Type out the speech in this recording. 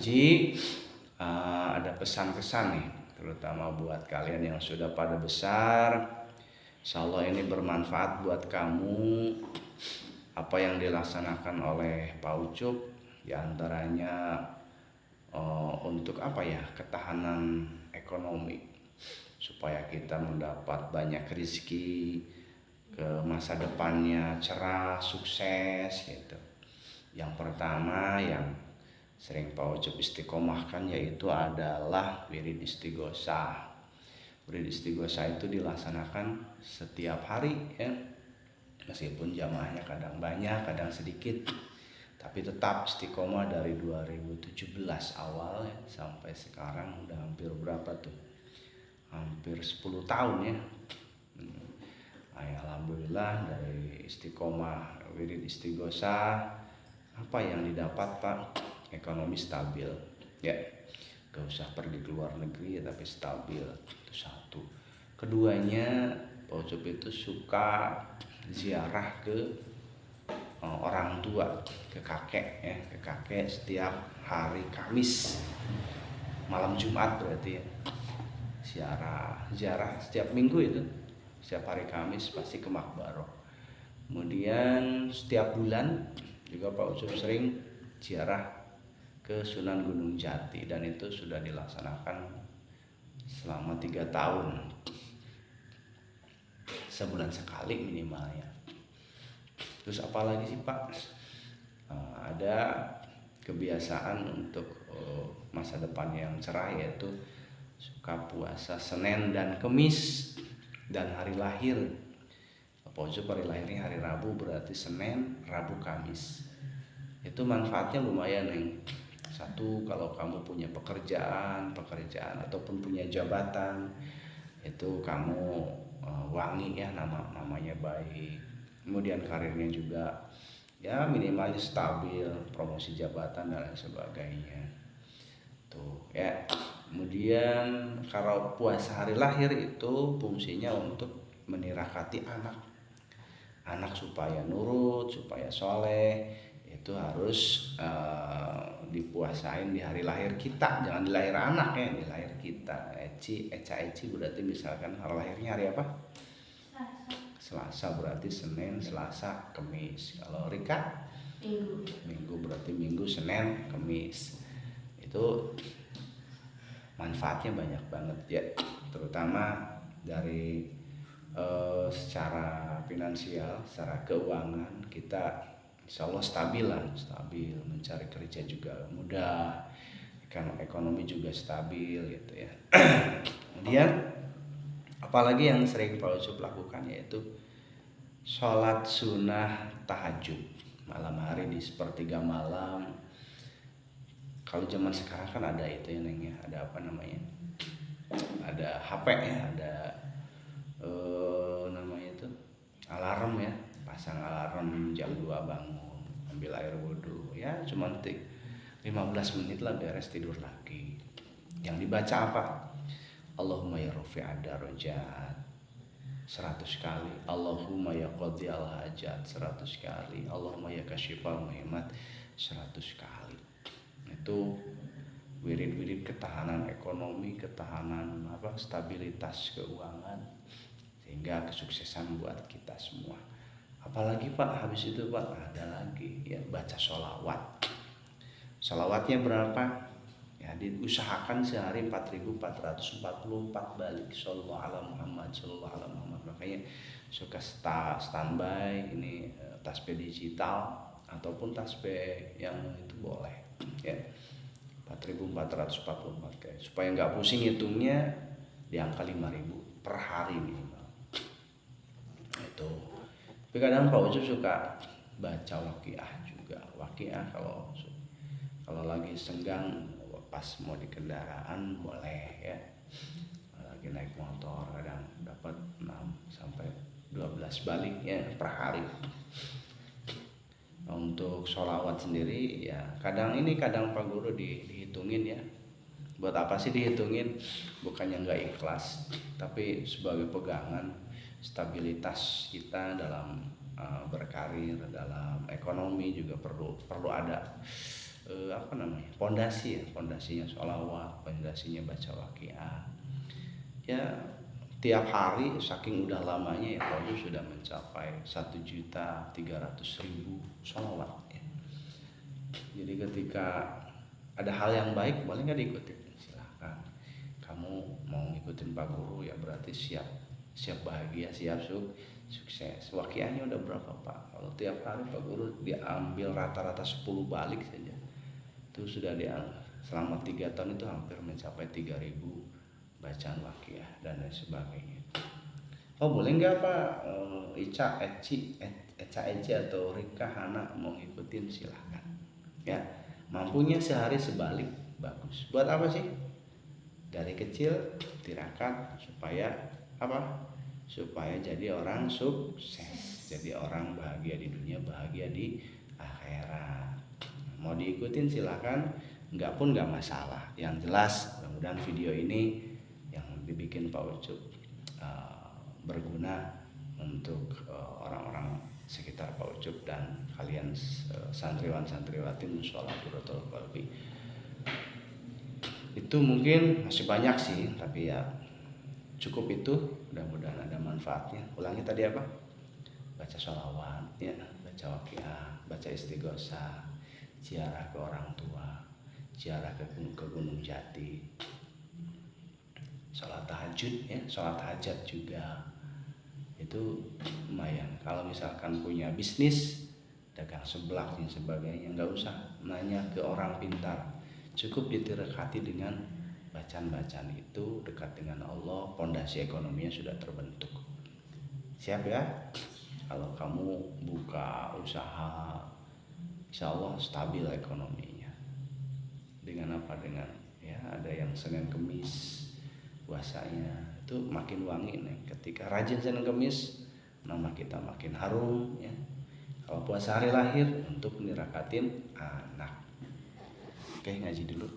Haji, ada pesan-pesan nih, terutama buat kalian yang sudah pada besar. Insya Allah ini bermanfaat buat kamu. Apa yang dilaksanakan oleh Pak Ucup, diantaranya untuk ketahanan ekonomi, supaya kita mendapat banyak rezeki, ke masa depannya cerah, sukses gitu. Yang pertama yang sering Pak Ucup istiqomahkan yaitu adalah wirid istighosah. Wirid istighosah itu dilaksanakan setiap hari ya. Meskipun jamaahnya kadang banyak, kadang sedikit, tapi tetap istiqomah dari 2017 awal ya, sampai sekarang udah hampir berapa tuh? Hampir 10 tahun ya. Alhamdulillah dari istiqomah wirid istighosah, apa yang didapat Pak? Ekonomi stabil ya, gak usah pergi ke luar negeri tapi stabil, itu satu. Keduanya, Pak Ucup itu suka ziarah ke orang tua, ke kakek ya, ke kakek setiap hari Kamis, malam Jumat berarti ya. Ziarah setiap minggu itu, setiap hari Kamis pasti ke Makbaroh. Kemudian setiap bulan juga Pak Ucup sering ziarah ke Sunan Gunung Jati, dan itu sudah dilaksanakan selama 3 tahun, sebulan sekali minimalnya. Terus apalagi sih Pak? Ada kebiasaan untuk masa depan yang cerah, yaitu suka puasa Senin dan Kemis, dan hari lahir Pak Ucup hari lahirnya hari Rabu, berarti Senin, Rabu, Kamis. Itu manfaatnya lumayan nih. Satu, kalau kamu punya pekerjaan ataupun punya jabatan, itu kamu wangi ya, namanya baik. Kemudian karirnya juga ya minimalnya stabil, promosi jabatan dan lain sebagainya tuh ya. Kemudian kalau puasa hari lahir itu fungsinya untuk menirakati anak supaya nurut, supaya soleh. Itu harus dipuasain di hari lahir kita, jangan di lahir anak ya, di lahir kita. Eci berarti misalkan hari lahirnya hari apa? Selasa, berarti Senin, Selasa, Kemis. Kalau Rika? Minggu, berarti Minggu, Senin, Kemis. Itu manfaatnya banyak banget ya, terutama dari secara finansial, secara keuangan kita insya Allah stabil, mencari kerja juga mudah, ekonomi juga stabil gitu ya. Kemudian apalagi yang sering Pak Ucup lakukan yaitu sholat sunnah tahajud malam hari di sepertiga malam. Kalau zaman sekarang kan ada itu ya Neng ya, ada apa namanya, ada HP ya, ada namanya itu alarm ya, pasang alarm jam 2 bangun, ambil air wudhu ya, cuma 15 menit lah beres, tidur lagi. Yang dibaca apa? Allahumma ya rafi'ad darajat 100 kali, Allahumma ya qadhiyal hajat 100 kali, Allahumma ya kasyifal muhimmat 100 kali. Itu wirid-wirid ketahanan ekonomi, ketahanan stabilitas keuangan, sehingga kesuksesan buat kita semua. Apalagi Pak, habis itu Pak ada lagi ya, baca sholawat. Sholawatnya berapa? Ya diusahakan sehari 4444 balik sallallahu ala Muhammad, sallallahu ala Muhammad. Makanya suka standby ini tasbih digital ataupun tasbih yang itu boleh ya, 4444 guys, supaya nggak pusing hitungnya, di angka 5000 per hari minimal itu. Tapi kadang Pak Ucup suka baca waqiah juga. Waqiah kalau lagi senggang, pas mau di kendaraan boleh ya, lagi naik motor kadang dapat 6 sampai 12 balik ya per hari. Untuk sholawat sendiri ya kadang Pak Guru dihitungin ya. Buat apa sih dihitungin? Bukannya nggak ikhlas, tapi sebagai pegangan stabilitas kita dalam berkarir, dalam ekonomi juga perlu ada apa namanya, pondasi ya, pondasinya sholawat, pondasinya baca waqiah ya. Tiap hari saking udah lamanya ya Fauzi sudah mencapai 1.300.000 sholawat ya. Jadi ketika ada hal yang baik boleh nggak diikuti, silahkan. Kamu mau ngikutin Pak Guru ya berarti siap bahagia, siap sukses. Waqiahnya udah berapa Pak? Kalau tiap hari Pak Guru diambil rata-rata 10 balik saja, itu sudah selama 3 tahun itu hampir mencapai 3.000 bacaan waqiah dan lain sebagainya. Oh boleh nggak Pak, Ica, Eci atau Rika, Hana mau ngikutin silahkan ya. Mampunya sehari sebalik bagus. Buat apa sih? Dari kecil tirakat supaya apa? Supaya jadi orang sukses, jadi orang bahagia di dunia, bahagia di akhirat. Mau diikutin silahkan, enggak pun enggak masalah. Yang jelas mudah-mudahan video ini yang dibikin Pak Ucup berguna untuk orang-orang sekitar Pak Ucup dan kalian santriwan-santriwati Musholatul Qalbi. Itu mungkin masih banyak sih, tapi ya cukup itu. Mudah-mudahan ada manfaatnya. Ulangi tadi apa? Baca sholawat ya, baca waqiah, baca istighosah, ziarah ke orang tua, ziarah ke Gunung Jati, sholat tahajud ya, sholat hajat juga. Itu lumayan. Kalau misalkan punya bisnis, dagang seblak dan sebagainya, nggak usah nanya ke orang pintar, cukup ditirakati dengan bacaan-bacaan itu, dekat dengan Allah, pondasi ekonominya sudah terbentuk. Siap ya? Kalau kamu buka usaha, insya Allah stabil ekonominya. Dengan apa? Dengan ya ada yang Senin Kemis puasanya itu makin wangi nih. Ketika rajin Senin Kemis, nama kita makin harum ya. Kalau puasa hari lahir untuk nirakatin anak. Oke, ngaji dulu.